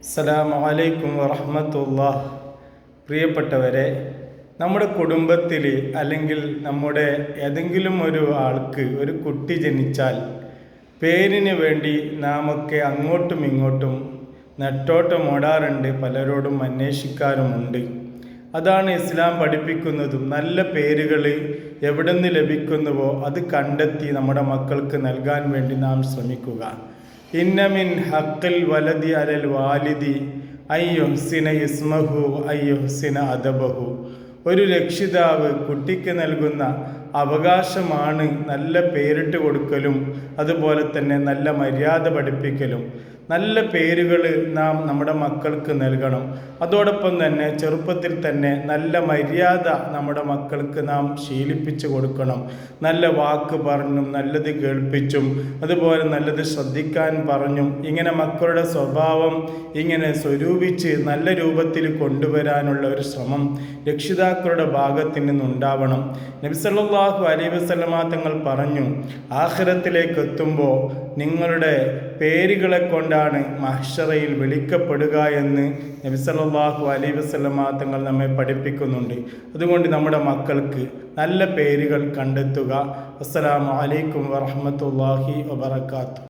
അസ്സലാമു അലൈക്കും വറഹ്മത്തുള്ളാഹി. പ്രിയപ്പെട്ടവരെ, നമ്മുടെ കുടുംബത്തിൽ അല്ലെങ്കിൽ നമ്മുടെ ഏതെങ്കിലും ഒരു ആൾക്ക് ഒരു കുട്ടി ജനിച്ചാൽ പേരിന് വേണ്ടി നാമൊക്കെ അങ്ങോട്ടും ഇങ്ങോട്ടും നെട്ടോട്ടം ഓടാറുണ്ട്, പലരോടും അന്വേഷിക്കാറുമുണ്ട്. അതാണ് ഇസ്ലാം പഠിപ്പിക്കുന്നതും. നല്ല പേരുകൾ എവിടെ നിന്ന് ലഭിക്കുന്നുവോ അത് കണ്ടെത്തി നമ്മുടെ മക്കൾക്ക് നൽകാൻ വേണ്ടി നാം ശ്രമിക്കുക. ഇന്ന മിൻ ഹഖിൽ വലദി അലൽ വാലിദി അയ്യുഹ്സിന ഇസ്മഹു അയ്യുഹ്സിന അദബഹു. ഒരു രക്ഷിതാവ് കുട്ടിക്ക് നൽകുന്ന അവകാശമാണ് നല്ല പേരിട്ട് കൊടുക്കലും അതുപോലെ തന്നെ നല്ല മര്യാദ പഠിപ്പിക്കലും. നല്ല പേരുകൾ നാം നമ്മുടെ മക്കൾക്ക് നൽകണം. അതോടൊപ്പം തന്നെ ചെറുപ്പത്തിൽ തന്നെ നല്ല മര്യാദ നമ്മുടെ മക്കൾക്ക് നാം ശീലിപ്പിച്ചു കൊടുക്കണം. നല്ല വാക്ക് പറഞ്ഞും നല്ലത് കേൾപ്പിച്ചും അതുപോലെ നല്ലത് ശ്രദ്ധിക്കാൻ പറഞ്ഞും ഇങ്ങനെ മക്കളുടെ സ്വഭാവം ഇങ്ങനെ സ്വരൂപിച്ച് നല്ല രൂപത്തിൽ കൊണ്ടുവരാനുള്ള ഒരു ശ്രമം രക്ഷിതാക്കളുടെ ഭാഗത്തു നിന്നുണ്ടാവണം. നബി സല്ലല്ലാഹു അലൈഹി വസല്ലമ തങ്ങൾ പറഞ്ഞു, ആഖിറത്തിലേക്ക് എത്തുമ്പോൾ നിങ്ങളുടെ പേരുകളെ കൊണ്ടാണ് മഹ്ശറയിൽ വിളിക്കപ്പെടുക എന്ന് നബി സല്ലല്ലാഹു അലൈഹി വസല്ലമ തങ്ങൾ നമ്മെ പഠിപ്പിക്കുന്നുണ്ട്. അതുകൊണ്ട് നമ്മുടെ മക്കൾക്ക് നല്ല പേരുകൾ കണ്ടെത്തുക. അസ്സലാമു അലൈക്കും വറഹ്മത്തുള്ളാഹി വബറകാതുഹു.